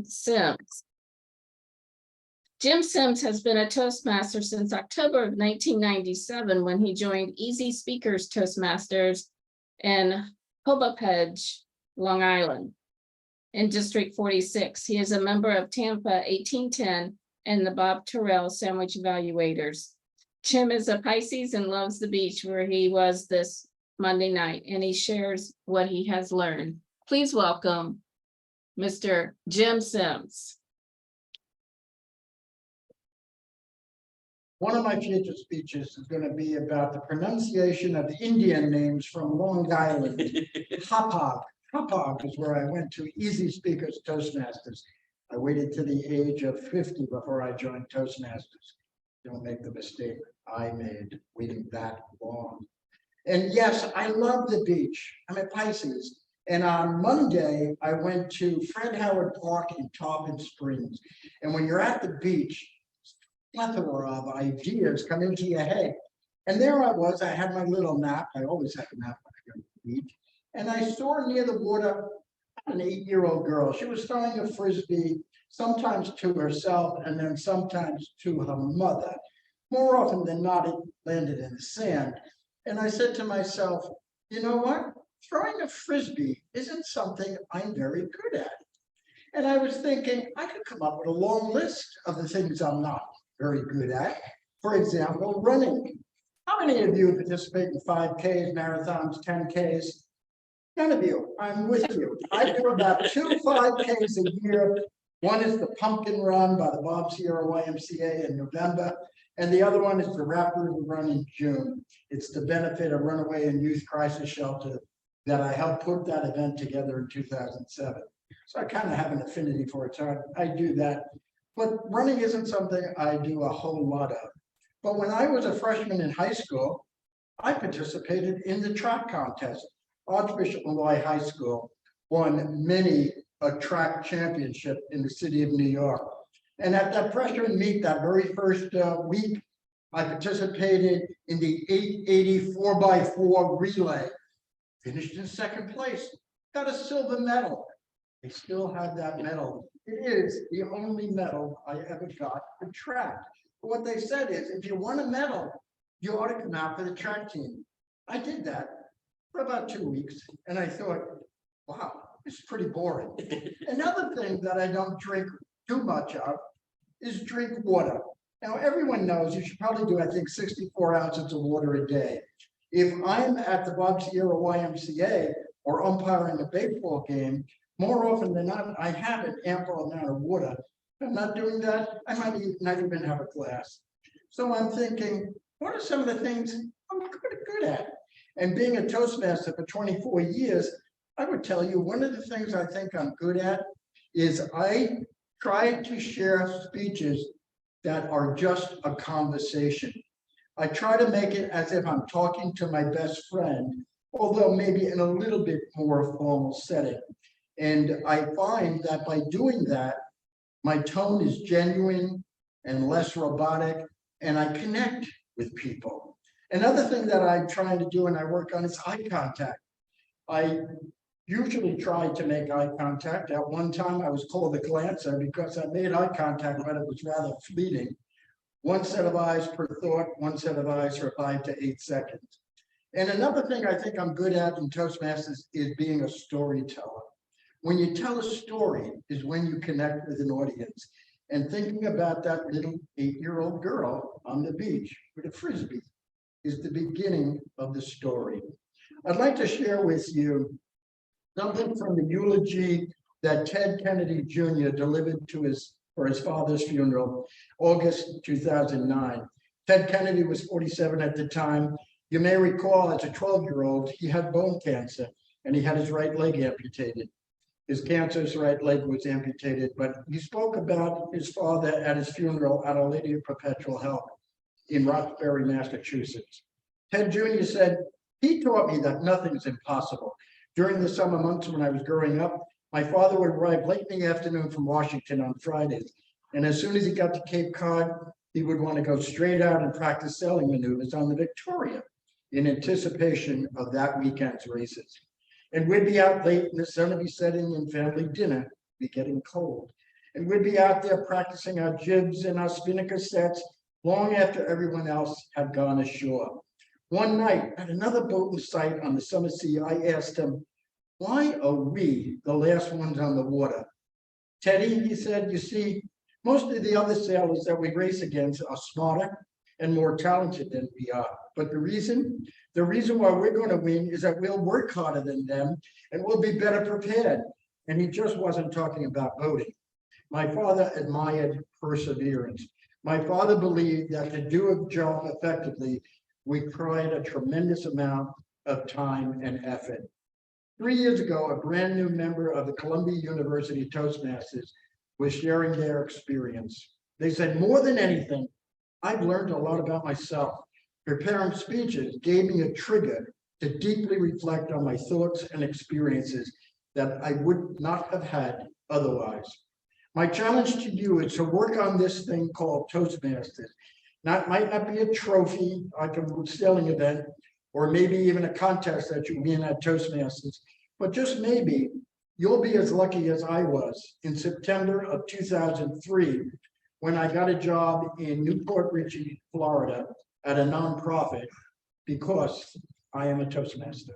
Simms. Jim Simms has been a Toastmaster since October of 1997 when he joined Easy Speakers Toastmasters in Hobapedge, Long Island, in District 46. He is a member of Tampa 1810 and the Bob Terrell Sandwich Evaluators. Jim is a Pisces and loves the beach, where he was this Monday night, and he shares what he has learned. Please welcome Mr. Jim Simms. One of my future speeches is going to be about the pronunciation of Indian names from Long Island. Hapag. Hapag is where I went to Easy Speakers Toastmasters. I waited to the age of 50 before I joined Toastmasters. Don't make the mistake I made waiting that long. And yes, I love the beach. I'm a Pisces. And on Monday, I went to Fred Howard Park in Tarpon Springs. And when you're at the beach, plethora of ideas come into your head. And there I was, I had my little nap. I always have a nap when I go to the beach. And I saw near the water an 8-year-old girl. She was throwing a Frisbee, sometimes to herself and then sometimes to her mother. More often than not, it landed in the sand. And I said to myself, you know what? Throwing a Frisbee isn't something I'm very good at. And I was thinking, I could come up with a long list of the things I'm not very good at. For example, running. How many of you participate in 5Ks, marathons, 10Ks? None of you. I'm with you. I do about 2 5Ks a year. One is the Pumpkin Run by the Bob Sierra YMCA in November, and the other one is the Rap River Run in June. It's to benefit a runaway and youth crisis shelter that I helped put that event together in 2007. So I kind of have an affinity for it, so I do that. But running isn't something I do a whole lot of. But when I was a freshman in high school, I participated in the track contest. Archbishop Malloy High School won many a track championship in the city of New York. And at that freshman meet, that very first week, I participated in the 880 4x4 relay. Finished in second place, got a silver medal. I still have that medal. It is the only medal I ever got for track. But what they said is, if you won a medal, you ought to come out for the track team. I did that for about 2 weeks, and I thought, wow, this is pretty boring. Another thing that I don't drink too much of is drink water. Now, everyone knows you should probably do, I think, 64 ounces of water a day. If I'm at the Bob Sierra YMCA or umpiring a baseball game, more often than not, I have an ample amount of water. If I'm not doing that, I might not even have a glass. So I'm thinking, what are some of the things I'm good at? And being a Toastmaster for 24 years, I would tell you one of the things I think I'm good at is I try to share speeches that are just a conversation. I try to make it as if I'm talking to my best friend, although maybe in a little bit more formal setting. And I find that by doing that, my tone is genuine and less robotic, and I connect with people. Another thing that I'm trying to do and I work on is eye contact. I usually try to make eye contact. At one time, I was called a glancer because I made eye contact, but it was rather fleeting. 1 set of eyes per thought, 1 set of eyes for 5 to 8 seconds. And another thing I think I'm good at in Toastmasters is being a storyteller. When you tell a story is when you connect with an audience. And thinking about that little 8-year-old girl on the beach with a Frisbee is the beginning of the story. I'd like to share with you something from the eulogy that Ted Kennedy Jr. delivered for his father's funeral, August 2009. Ted Kennedy was 47 at the time. You may recall, as a 12-year-old, he had bone cancer and he had his right leg amputated. His cancerous right leg was amputated, but he spoke about his father at his funeral at Our Lady of Perpetual Help in Roxbury, Massachusetts. Ted Jr. said, he taught me that nothing is impossible. During the summer months when I was growing up, my father would arrive late in the afternoon from Washington on Fridays. And as soon as he got to Cape Cod, he would want to go straight out and practice sailing maneuvers on the Victoria in anticipation of that weekend's races. And we'd be out late and the sun would be setting and family dinner be getting cold. And we'd be out there practicing our jibs and our spinnaker sets long after everyone else had gone ashore. One night at another boat in sight on the summer sea, I asked him, "Why are we the last ones on the water?" "Teddy," he said, "you see, most of the other sailors that we race against are smarter and more talented than we are. But the reason why we're going to win is that we'll work harder than them and we'll be better prepared." And he just wasn't talking about boating. My father admired perseverance. My father believed that to do a job effectively required a tremendous amount of time and effort. 3 years ago, a brand new member of the Columbia University Toastmasters was sharing their experience. They said, "More than anything, I've learned a lot about myself. Preparing speeches gave me a trigger to deeply reflect on my thoughts and experiences that I would not have had otherwise. My challenge to you is to work on this thing called Toastmasters. Might not be a trophy like a sailing event, or maybe even a contest that you win at Toastmasters, but just maybe you'll be as lucky as I was in September of 2003, when I got a job in Newport Richey, Florida, at a nonprofit because I am a Toastmaster."